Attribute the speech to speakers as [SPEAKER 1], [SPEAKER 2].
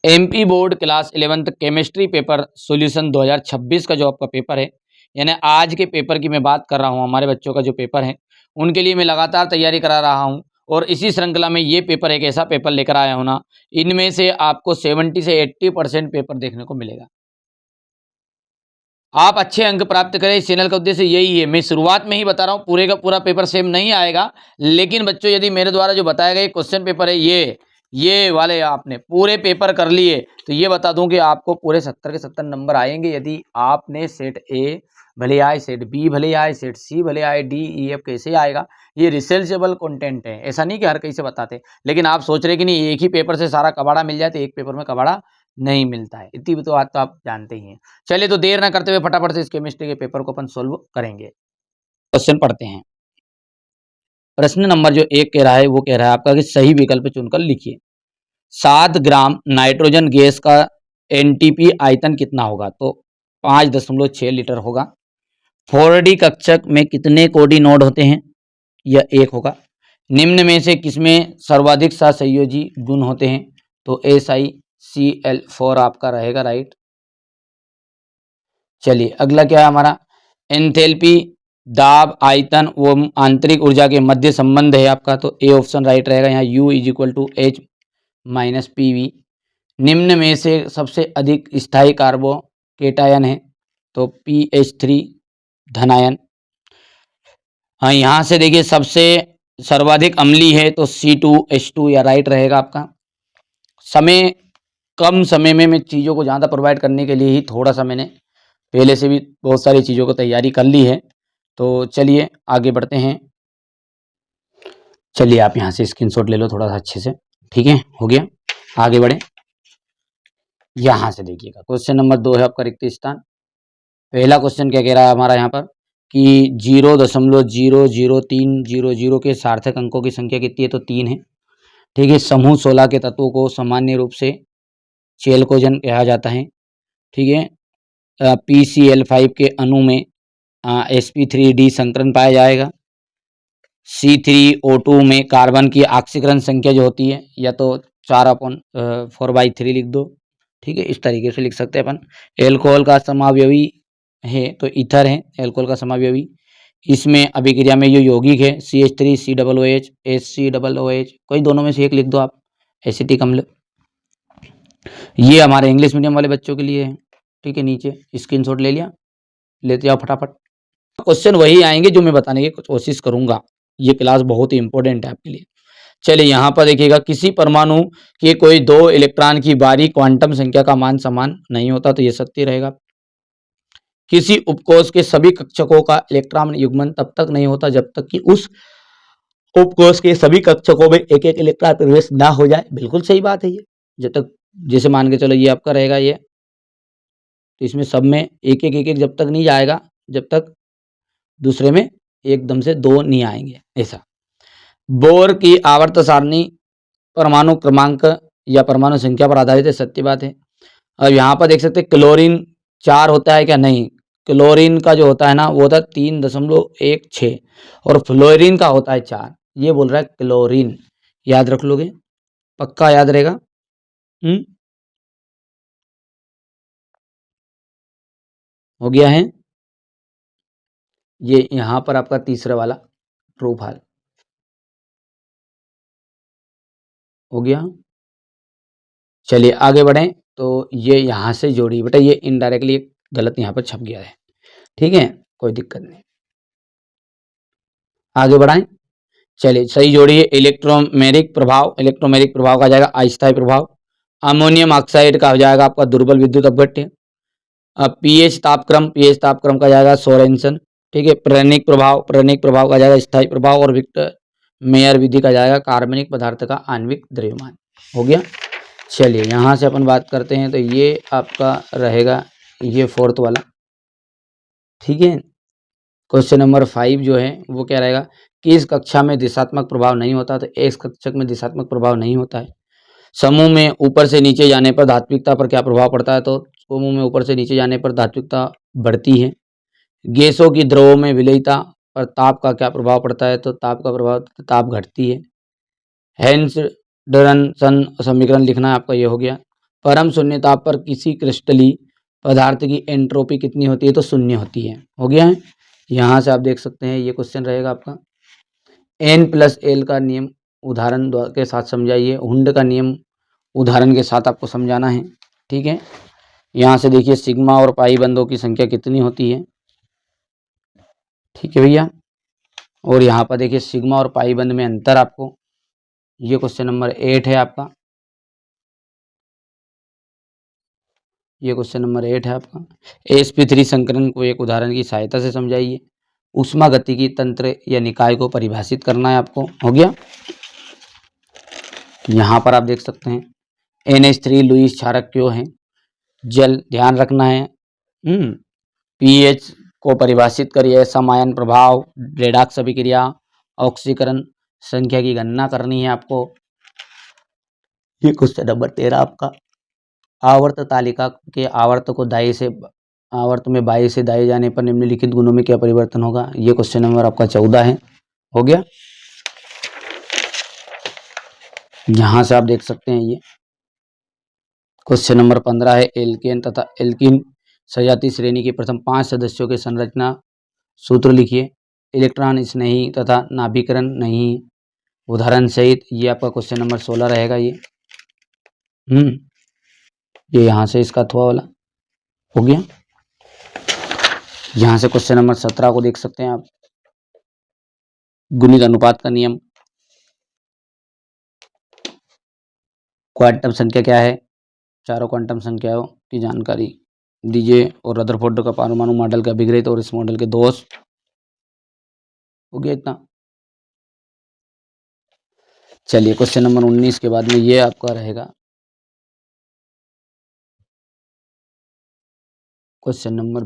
[SPEAKER 1] MP board class 11th chemistry paper solution 2026 का जो आपका पेपर है, यानी आज के पेपर की मैं बात कर रहा हूँ। हमारे बच्चों का जो पेपर है उनके लिए मैं लगातार तैयारी करा रहा हूँ और इसी श्रृंखला में ये पेपर एक ऐसा पेपर लेकर आया हूँ ना, इनमें से आपको 70 से 80% पेपर देखने को मिलेगा। आप अच्छे अंक प्राप्त करें, इस चैनल का उद्देश्य यही है। मैं शुरुआत में ही बता रहा हूँ, पूरे का पूरा पेपर सेम नहीं आएगा, लेकिन बच्चों यदि मेरे द्वारा जो बताया गया क्वेश्चन पेपर है ये वाले आपने पूरे पेपर कर लिए तो ये बता दूं कि आपको पूरे 70 के 70 नंबर आएंगे। यदि आपने सेट ए भले आए, सेट बी भले आए, सेट सी भले आए, डी ई एफ कैसे आएगा, ये रिसर्चेबल कंटेंट है। ऐसा नहीं कि हर कहीं से बताते, लेकिन आप सोच रहे कि नहीं एक ही पेपर से सारा कबाड़ा मिल जाए, तो एक पेपर में कबाड़ा नहीं मिलता है। इतनी तो बात तो आप जानते ही हैं। चलिए तो देर ना करते हुए फटाफट से इस केमिस्ट्री के पेपर को अपन सोल्व करेंगे। क्वेश्चन पढ़ते हैं। प्रश्न नंबर जो 1 कह रहा है वो कह रहा है आपका कि सही विकल्प चुनकर लिखिए। 7 ग्राम नाइट्रोजन गैस का एनटीपी आयतन कितना होगा? तो 5.6 लीटर होगा। 4D कक्षक में कितने कोडी नोड होते हैं? यह 1 होगा। निम्न में से किसमें सर्वाधिक सहसंयोजी गुण होते हैं? तो SiCl4 आपका रहेगा राइट। चलिए अगला क्या है हमारा, एंथैल्पी, दाब, आयतन व आंतरिक ऊर्जा के मध्य संबंध है आपका, तो ए ऑप्शन राइट रहेगा। यहाँ U = H - PV। निम्न में से सबसे अधिक स्थायी कार्बो केटायन है, तो PH3 धनायन। हाँ यहाँ से देखिए सबसे सर्वाधिक अम्लीय है तो C2H2 या राइट रहेगा आपका। कम समय में मैं चीज़ों को ज़्यादा प्रोवाइड करने के लिए ही थोड़ा सा मैंने पहले से भी बहुत सारी चीज़ों को तैयारी कर ली है। तो चलिए आगे बढ़ते हैं। चलिए आप यहाँ से स्क्रीनशॉट ले लो थोड़ा सा अच्छे से, ठीक है, हो गया। आगे बढ़े, यहाँ से देखिएगा क्वेश्चन नंबर 2 है आपका रिक्त स्थान। पहला क्वेश्चन क्या कह रहा है हमारा यहाँ पर कि 0.00300 के सार्थक अंकों की संख्या कितनी है? तो 3 है, ठीक है। समूह 16 के तत्वों को सामान्य रूप से चेल्कोजन कहा जाता है, ठीक है। PCl5 के अणु में sp3d संकरण पाया जाएगा। C3O2 में कार्बन की ऑक्सीकरण संख्या जो होती है या तो 4/4/3 लिख दो, ठीक है, इस तरीके से लिख सकते हैं अपन। एल्कोहल का समावयवी है तो ईथर है एल्कोहल का समावयवी। इसमें अभिक्रिया में जो यौगिक है CH3 COOH HCOOH, कोई दोनों में से एक लिख दो आप, एसिटिक अम्ल। ये हमारे इंग्लिश मीडियम वाले बच्चों के लिए है, ठीक है। नीचे स्क्रीनशॉट ले लिया, लेते जाओ फटाफट। क्वेश्चन वही आएंगे जो मैं बताने की कोशिश करूंगा, ये क्लास बहुत ही इंपॉर्टेंट है आपके लिए। चलिए यहाँ पर देखिएगा, किसी परमाणु के कोई 2 इलेक्ट्रॉन की बाहरी क्वांटम संख्या का मान समान नहीं होता, तो ये सत्य रहेगा। किसी उपकोष के सभी कक्षकों का इलेक्ट्रॉन युग्मन तब तक नहीं होता जब तक कि उस उपकोष के सभी कक्षकों में एक एक इलेक्ट्रॉन प्रवेश ना हो जाए। बिल्कुल सही बात है ये। जब तक, जैसे मान के चलो ये आपका रहेगा ये, तो इसमें सब में एक एक जब तक नहीं जाएगा जब तक दूसरे में एकदम से 2 नहीं आएंगे, ऐसा। बोर की आवर्त सारणी परमाणु क्रमांक या परमाणु संख्या पर आधारित है, सत्य बात है। अब यहाँ पर देख सकते हैं क्लोरीन 4 होता है क्या? नहीं, क्लोरीन का जो होता है ना वो होता है 3.16 और फ्लोरीन का होता है 4। ये बोल रहा है क्लोरीन, याद रख लोगे, पक्का याद रहेगा। हो गया है ये यहाँ पर आपका तीसरा वाला ट्रू फॉल्स हो गया। चलिए आगे बढ़ें, तो ये यहाँ से जोड़िए बेटा, ये इनडायरेक्टली गलत यहाँ पर छप गया है, ठीक है, कोई दिक्कत नहीं। आगे बढ़ाएं, चलिए सही जोड़िए। इलेक्ट्रोमेरिक प्रभाव, इलेक्ट्रोमेरिक प्रभाव का जाएगा अस्थायी प्रभाव। अमोनियम ऑक्साइड का हो जाएगा आपका दुर्बल विद्युत अपघट्य। पीएच तापक्रम का जाएगा सोरेनसन, ठीक है। प्रेरणिक प्रभाव का जाएगा स्थायी प्रभाव और विक्टर मेयर विधि का जाएगा कार्बनिक पदार्थ का आणविक द्रव्यमान। हो गया। चलिए यहाँ से अपन बात करते हैं, तो ये आपका रहेगा ये 4th वाला, ठीक है। क्वेश्चन नंबर 5 जो है वो क्या रहेगा कि इस कक्षा में दिशात्मक प्रभाव नहीं होता, तो इस कक्षक में दिशात्मक प्रभाव नहीं होता है। समूह में ऊपर से नीचे जाने पर धात्विकता पर क्या प्रभाव पड़ता है? तो समूह में ऊपर से नीचे जाने पर धात्विकता बढ़ती है। गैसों की द्रवों में विलेयता पर ताप का क्या प्रभाव पड़ता है? तो ताप का प्रभाव, ताप घटती है। हेन्स डरनसन समीकरण लिखना है आपका, ये हो गया। परम शून्य ताप पर किसी क्रिस्टलीय पदार्थ की एंट्रोपी कितनी होती है? तो शून्य होती है। हो गया है। यहाँ से आप देख सकते हैं ये क्वेश्चन रहेगा आपका। N+L का नियम उदाहरण के साथ समझाइए। हुंड का नियम उदाहरण के साथ आपको समझाना है। ठीक है। यहाँ से देखिए सिग्मा और पाई बंधों की संख्या कितनी होती है। ठीक है भैया। और यहाँ पर देखिए सिग्मा और पाई बंध में अंतर आपको, ये क्वेश्चन नंबर 8 है आपका। ये क्वेश्चन नंबर 8 है आपका। sp3 संकरण को एक उदाहरण की सहायता से समझाइए। ऊष्मागतिकी तंत्र या निकाय को परिभाषित करना है आपको। हो गया। यहाँ पर आप देख सकते हैं NH3 लुईस क्षारक क्यों है? जल ध्यान रखना है। pH को परिभाषित करिए। समायन प्रभाव, रेडॉक्स अभिक्रिया, ऑक्सीकरण संख्या की गणना करनी है आपको। ये क्वेश्चन नंबर 13 आपका। आवर्त तालिका के आवर्त में बाएं से दाएं जाने पर निम्नलिखित गुणों में क्या परिवर्तन होगा? ये क्वेश्चन नंबर आपका 14 है। हो गया। यहां से आप देख सकते हैं ये क्वेश्चन नंबर 15 है। एल्केन तथा एल्कीन सजातीय श्रेणी के प्रथम 5 सदस्यों के संरचना सूत्र लिखिए। इलेक्ट्रॉन स्नेही तथा नाभिकरण नहीं, उदाहरण सहित। ये आपका क्वेश्चन नंबर 16 रहेगा। ये यहाँ से इसका थोड़ा वाला हो गया। यहाँ से क्वेश्चन नंबर 17 को देख सकते हैं आप। गुणित अनुपात का नियम। क्वांटम संख्या क्या है? चारों क्वांटम संख्याओं की जानकारी दीजिए। और रदरफोर्ड का परमाणु मॉडल का अभिग्रहित और इस मॉडल के दोष। हो गया इतना। चलिए क्वेश्चन नंबर 19 के बाद में ये आपका रहेगा क्वेश्चन नंबर